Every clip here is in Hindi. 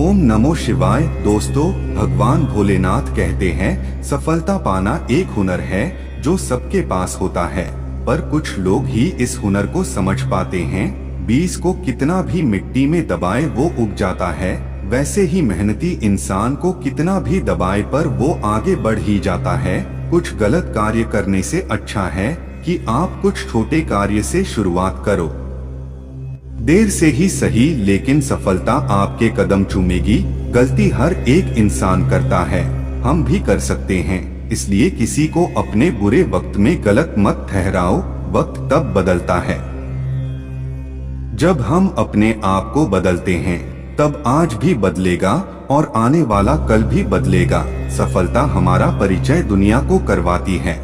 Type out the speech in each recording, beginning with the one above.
ओम नमो शिवाय। दोस्तों, भगवान भोलेनाथ कहते हैं सफलता पाना एक हुनर है जो सबके पास होता है, पर कुछ लोग ही इस हुनर को समझ पाते हैं। बीज को कितना भी मिट्टी में दबाए वो उग जाता है, वैसे ही मेहनती इंसान को कितना भी दबाए पर वो आगे बढ़ ही जाता है। कुछ गलत कार्य करने से अच्छा है कि आप कुछ छोटे कार्य से शुरुआत करो। देर से ही सही, लेकिन सफलता आपके कदम चूमेगी। गलती हर एक इंसान करता है, हम भी कर सकते हैं, इसलिए किसी को अपने बुरे वक्त में गलत मत ठहराओ। वक्त तब बदलता है जब हम अपने आप को बदलते हैं, तब आज भी बदलेगा और आने वाला कल भी बदलेगा। सफलता हमारा परिचय दुनिया को करवाती है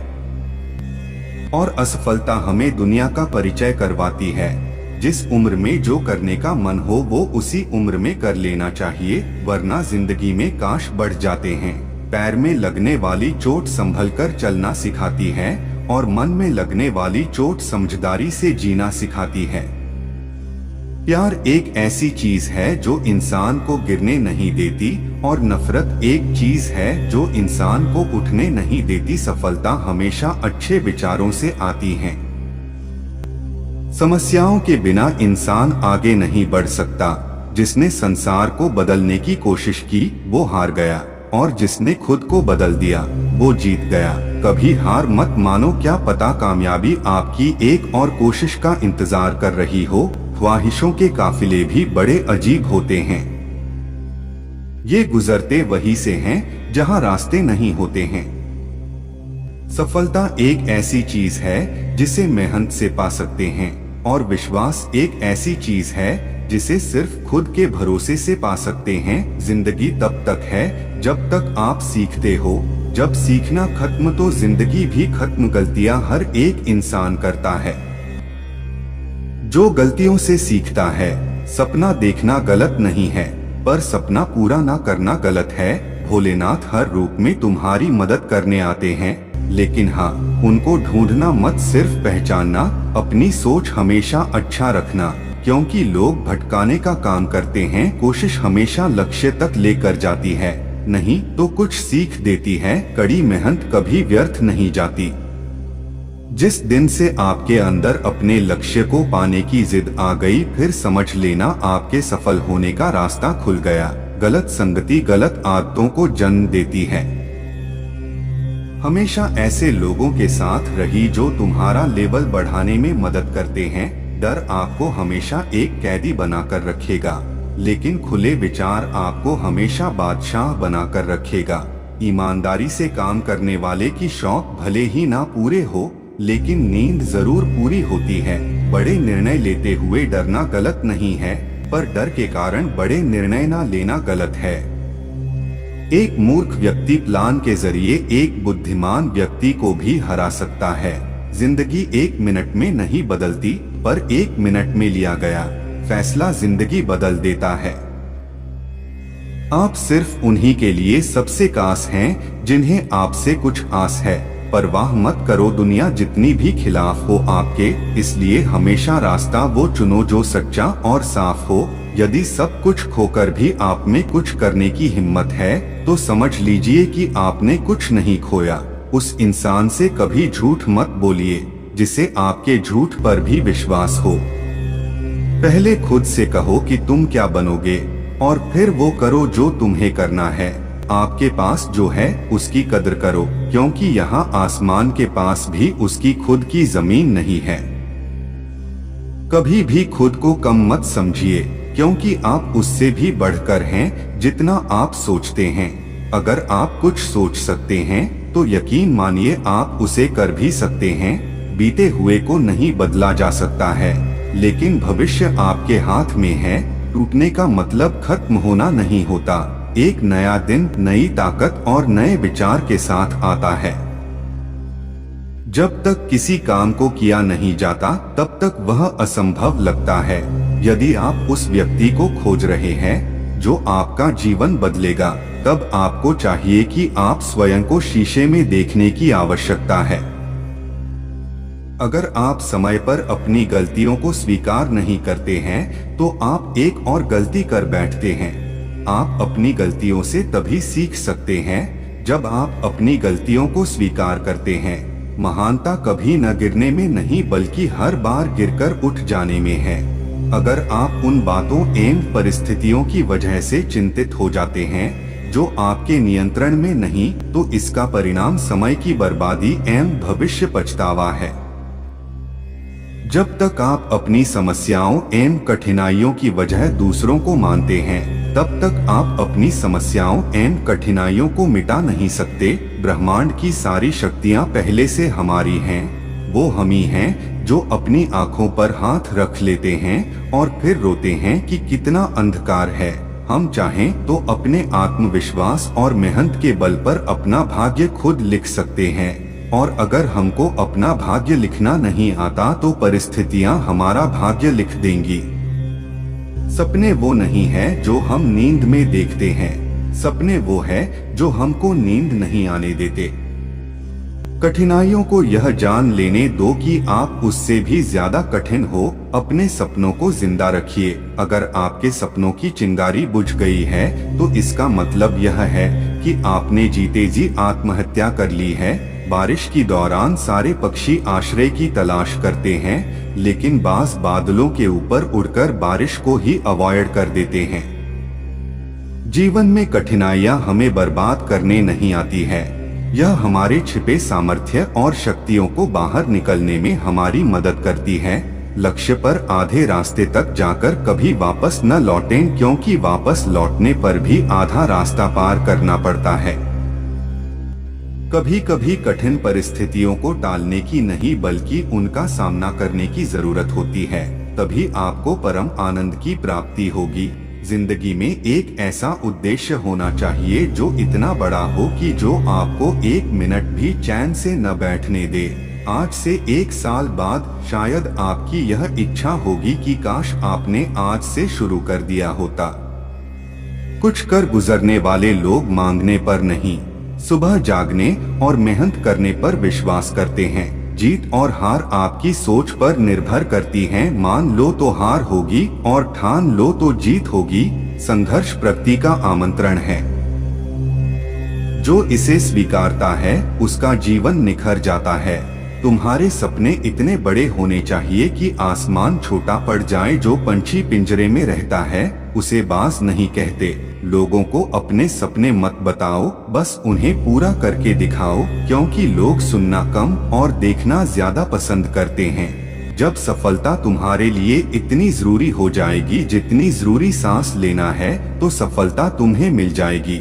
और असफलता हमें दुनिया का परिचय करवाती है। जिस उम्र में जो करने का मन हो वो उसी उम्र में कर लेना चाहिए, वरना जिंदगी में काश बढ़ जाते हैं। पैर में लगने वाली चोट संभल कर चलना सिखाती है और मन में लगने वाली चोट समझदारी से जीना सिखाती है। प्यार एक ऐसी चीज है जो इंसान को गिरने नहीं देती और नफरत एक चीज है जो इंसान को उठने नहीं देती। सफलता हमेशा अच्छे विचारों से आती है। समस्याओं के बिना इंसान आगे नहीं बढ़ सकता। जिसने संसार को बदलने की कोशिश की वो हार गया, और जिसने खुद को बदल दिया वो जीत गया। कभी हार मत मानो, क्या पता कामयाबी आपकी एक और कोशिश का इंतजार कर रही हो। ख्वाहिशों के काफिले भी बड़े अजीब होते हैं, ये गुजरते वहीं से हैं जहां रास्ते नहीं होते हैं। सफलता एक ऐसी चीज है जिसे मेहनत से पा सकते हैं, और विश्वास एक ऐसी चीज है जिसे सिर्फ खुद के भरोसे से पा सकते हैं। जिंदगी तब तक है जब तक आप सीखते हो, जब सीखना खत्म तो जिंदगी भी खत्म। गलतियां हर एक इंसान करता है, जो गलतियों से सीखता है। सपना देखना गलत नहीं है, पर सपना पूरा ना करना गलत है। भोलेनाथ हर रूप में तुम्हारी मदद करने आते हैं, लेकिन हाँ, उनको ढूंढना मत, सिर्फ पहचानना। अपनी सोच हमेशा अच्छा रखना, क्योंकि लोग भटकाने का काम करते हैं। कोशिश हमेशा लक्ष्य तक लेकर जाती है, नहीं तो कुछ सीख देती है। कड़ी मेहनत कभी व्यर्थ नहीं जाती। जिस दिन से आपके अंदर अपने लक्ष्य को पाने की जिद आ गई, फिर समझ लेना आपके सफल होने का रास्ता खुल गया। गलत संगति गलत आदतों को जन्म देती है। हमेशा ऐसे लोगों के साथ रही जो तुम्हारा लेवल बढ़ाने में मदद करते हैं। डर आपको हमेशा एक कैदी बनाकर रखेगा, लेकिन खुले विचार आपको हमेशा बादशाह बनाकर रखेगा। ईमानदारी से काम करने वाले की शौक भले ही ना पूरे हो, लेकिन नींद जरूर पूरी होती है। बड़े निर्णय लेते हुए डरना गलत नहीं है, पर डर के कारण बड़े निर्णय ना लेना गलत है। एक मूर्ख व्यक्ति प्लान के जरिए एक बुद्धिमान व्यक्ति को भी हरा सकता है। जिंदगी एक मिनट में नहीं बदलती, पर एक मिनट में लिया गया फैसला जिंदगी बदल देता है। आप सिर्फ उन्हीं के लिए सबसे खास हैं जिन्हें आपसे कुछ आस है। परवाह मत करो दुनिया जितनी भी खिलाफ हो आपके, इसलिए हमेशा रास्ता वो चुनो जो सच्चा और साफ हो। यदि सब कुछ खोकर भी आप में कुछ करने की हिम्मत है, तो समझ लीजिए कि आपने कुछ नहीं खोया। उस इंसान से कभी झूठ मत बोलिए जिसे आपके झूठ पर भी विश्वास हो। पहले खुद से कहो कि तुम क्या बनोगे, और फिर वो करो जो तुम्हें करना है। आपके पास जो है उसकी कदर करो, क्योंकि यहाँ आसमान के पास भी उसकी खुद की जमीन नहीं है। कभी भी खुद को कम मत समझिए, क्योंकि आप उससे भी बढ़कर हैं जितना आप सोचते हैं। अगर आप कुछ सोच सकते हैं तो यकीन मानिए आप उसे कर भी सकते हैं। बीते हुए को नहीं बदला जा सकता है, लेकिन भविष्य आपके हाथ में है। टूटने का मतलब खत्म होना नहीं होता। एक नया दिन नई ताकत और नए विचार के साथ आता है। जब तक किसी काम को किया नहीं जाता, तब तक वह असंभव लगता है। यदि आप उस व्यक्ति को खोज रहे हैं जो आपका जीवन बदलेगा, तब आपको चाहिए कि आप स्वयं को शीशे में देखने की आवश्यकता है। अगर आप समय पर अपनी गलतियों को स्वीकार नहीं करते हैं, तो आप एक और गलती कर बैठते हैं। आप अपनी गलतियों से तभी सीख सकते हैं जब आप अपनी गलतियों को स्वीकार करते हैं। महानता कभी न गिरने में नहीं बल्कि हर बार गिरकर उठ जाने में है। अगर आप उन बातों एवं परिस्थितियों की वजह से चिंतित हो जाते हैं जो आपके नियंत्रण में नहीं, तो इसका परिणाम समय की बर्बादी एवं भविष्य पछतावा है। जब तक आप अपनी समस्याओं एवं कठिनाइयों की वजह दूसरों को मानते हैं, तब तक आप अपनी समस्याओं एवं कठिनाइयों को मिटा नहीं सकते। ब्रह्मांड की सारी शक्तियां पहले से हमारी हैं। वो हम ही हैं जो अपनी आंखों पर हाथ रख लेते हैं और फिर रोते हैं कि कितना अंधकार है। हम चाहें तो अपने आत्मविश्वास और मेहनत के बल पर अपना भाग्य खुद लिख सकते हैं, और अगर हमको अपना भाग्य लिखना नहीं आता तो परिस्थितियां हमारा भाग्य लिख देंगी। सपने वो नहीं है जो हम नींद में देखते हैं, सपने वो है जो हमको नींद नहीं आने देते। कठिनाइयों को यह जान लेने दो कि आप उससे भी ज्यादा कठिन हो। अपने सपनों को जिंदा रखिए। अगर आपके सपनों की चिंगारी बुझ गई है तो इसका मतलब यह है कि आपने जीते जी आत्महत्या कर ली है। बारिश के दौरान सारे पक्षी आश्रय की तलाश करते हैं, लेकिन बाज बादलों के ऊपर उड़कर बारिश को ही अवॉइड कर देते हैं। जीवन में कठिनाइयां हमें बर्बाद करने नहीं आती है, यह हमारे छिपे सामर्थ्य और शक्तियों को बाहर निकलने में हमारी मदद करती है। लक्ष्य पर आधे रास्ते तक जाकर कभी वापस न लौटें, क्योंकि वापस लौटने पर भी आधा रास्ता पार करना पड़ता है। कभी कभी कठिन परिस्थितियों को टालने की नहीं बल्कि उनका सामना करने की जरूरत होती है, तभी आपको परम आनंद की प्राप्ति होगी। जिंदगी में एक ऐसा उद्देश्य होना चाहिए जो इतना बड़ा हो कि जो आपको एक मिनट भी चैन से न बैठने दे। आज से 1 साल बाद शायद आपकी यह इच्छा होगी कि काश आपने आज से शुरू कर दिया होता। कुछ कर गुजरने वाले लोग मांगने पर नहीं, सुबह जागने और मेहनत करने पर विश्वास करते हैं। जीत और हार आपकी सोच पर निर्भर करती है। मान लो तो हार होगी और ठान लो तो जीत होगी। संघर्ष प्रगति का आमंत्रण है। जो इसे स्वीकारता है उसका जीवन निखर जाता है। तुम्हारे सपने इतने बड़े होने चाहिए कि आसमान छोटा पड़ जाए। जो पंछी पिंजरे में रहता है उसे बाज नहीं कहते। लोगों को अपने सपने मत बताओ, बस उन्हें पूरा करके दिखाओ, क्योंकि लोग सुनना कम और देखना ज्यादा पसंद करते हैं। जब सफलता तुम्हारे लिए इतनी जरूरी हो जाएगी जितनी जरूरी सांस लेना है, तो सफलता तुम्हें मिल जाएगी।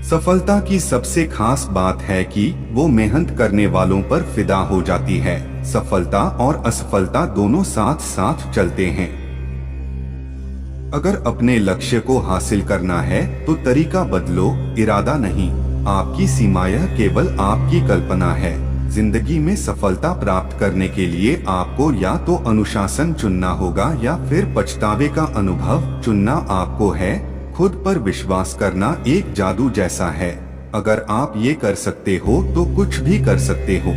सफलता की सबसे खास बात है कि वो मेहनत करने वालों पर फिदा हो जाती है। सफलता और असफलता दोनों साथ साथ चलते हैं। अगर अपने लक्ष्य को हासिल करना है तो तरीका बदलो, इरादा नहीं। आपकी सीमा यह केवल आपकी कल्पना है। जिंदगी में सफलता प्राप्त करने के लिए आपको या तो अनुशासन चुनना होगा या फिर पछतावे का अनुभव चुनना आपको है। खुद पर विश्वास करना एक जादू जैसा है। अगर आप ये कर सकते हो तो कुछ भी कर सकते हो।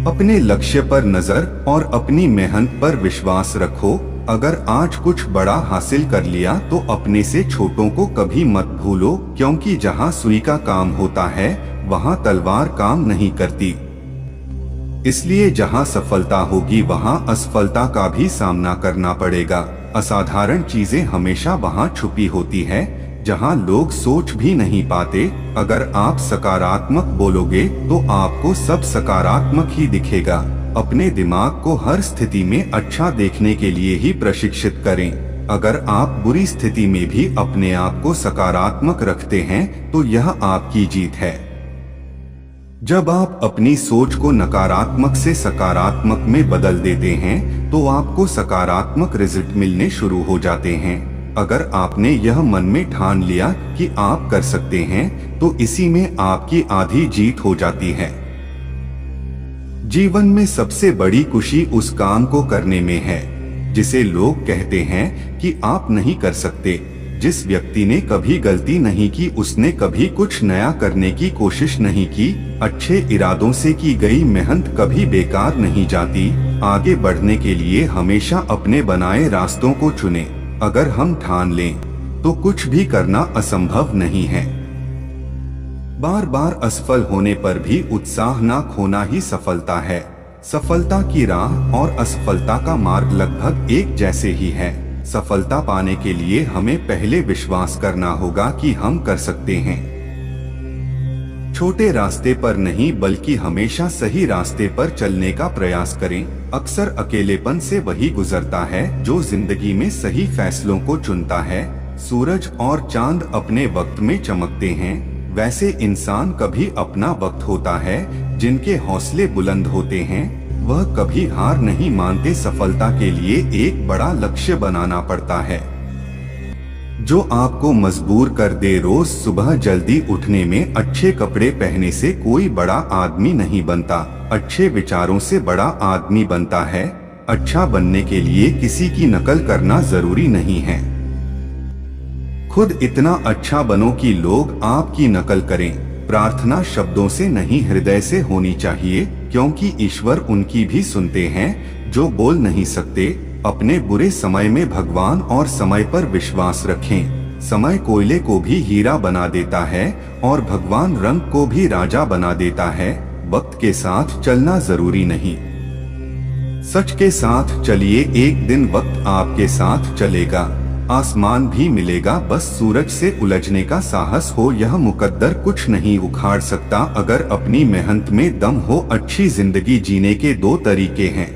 अपने लक्ष्य पर नजर और अपनी मेहनत पर विश्वास रखो। अगर आज कुछ बड़ा हासिल कर लिया तो अपने से छोटों को कभी मत भूलो, क्योंकि जहां सुई का काम होता है वहां तलवार काम नहीं करती। इसलिए जहां सफलता होगी वहां असफलता का भी सामना करना पड़ेगा। असाधारण चीजें हमेशा वहां छुपी होती है जहां लोग सोच भी नहीं पाते। अगर आप सकारात्मक बोलोगे तो आपको सब सकारात्मक ही दिखेगा। अपने दिमाग को हर स्थिति में अच्छा देखने के लिए ही प्रशिक्षित करें। अगर आप बुरी स्थिति में भी अपने आप को सकारात्मक रखते हैं तो यह आपकी जीत है। जब आप अपनी सोच को नकारात्मक से सकारात्मक में बदल देते हैं तो आपको सकारात्मक रिजल्ट मिलने शुरू हो जाते हैं। अगर आपने यह मन में ठान लिया कि आप कर सकते हैं तो इसी में आपकी आधी जीत हो जाती है। जीवन में सबसे बड़ी खुशी उस काम को करने में है जिसे लोग कहते हैं कि आप नहीं कर सकते। जिस व्यक्ति ने कभी गलती नहीं की उसने कभी कुछ नया करने की कोशिश नहीं की। अच्छे इरादों से की गई मेहनत कभी बेकार नहीं जाती। आगे बढ़ने के लिए हमेशा अपने बनाए रास्तों को चुनें। अगर हम ठान लें तो कुछ भी करना असंभव नहीं है। बार बार असफल होने पर भी उत्साह ना खोना ही सफलता है। सफलता की राह और असफलता का मार्ग लगभग एक जैसे ही है। सफलता पाने के लिए हमें पहले विश्वास करना होगा कि हम कर सकते हैं। छोटे रास्ते पर नहीं बल्कि हमेशा सही रास्ते पर चलने का प्रयास करें। अक्सर अकेलेपन से वही गुजरता है जो जिंदगी में सही फैसलों को चुनता है। सूरज और चांद अपने वक्त में चमकते हैं, वैसे इंसान कभी अपना वक्त होता है। जिनके हौसले बुलंद होते हैं वह कभी हार नहीं मानते। सफलता के लिए एक बड़ा लक्ष्य बनाना पड़ता है जो आपको मजबूर कर दे। रोज सुबह जल्दी उठने में अच्छे कपड़े पहनने से कोई बड़ा आदमी नहीं बनता, अच्छे विचारों से बड़ा आदमी बनता है। अच्छा बनने के लिए किसी की नकल करना जरूरी नहीं है। खुद इतना अच्छा बनो कि लोग आपकी नकल करें। प्रार्थना शब्दों से नहीं हृदय से होनी चाहिए, क्योंकि ईश्वर उनकी भी सुनते हैं जो बोल नहीं सकते। अपने बुरे समय में भगवान और समय पर विश्वास रखें। समय कोयले को भी हीरा बना देता है और भगवान रंग को भी राजा बना देता है। वक्त के साथ चलना जरूरी नहीं, सच के साथ चलिए। एक दिन वक्त आपके साथ चलेगा, आसमान भी मिलेगा। बस सूरज से उलझने का साहस हो, यह मुकद्दर कुछ नहीं उखाड़ सकता अगर अपनी मेहनत में दम हो। अच्छी जिंदगी जीने के दो तरीके हैं,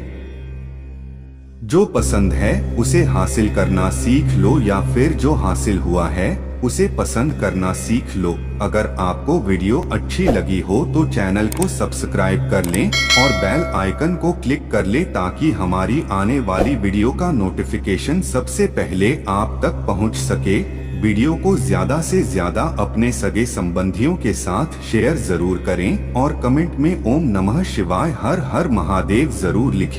जो पसंद है उसे हासिल करना सीख लो या फिर जो हासिल हुआ है उसे पसंद करना सीख लो। अगर आपको वीडियो अच्छी लगी हो तो चैनल को सब्सक्राइब कर लें और बेल आइकन को क्लिक कर लें ताकि हमारी आने वाली वीडियो का नोटिफिकेशन सबसे पहले आप तक पहुंच सके। वीडियो को ज्यादा से ज्यादा अपने सगे संबंधियों के साथ शेयर जरूर करें और कमेंट में ओम नमः शिवाय हर हर महादेव जरूर लिखें।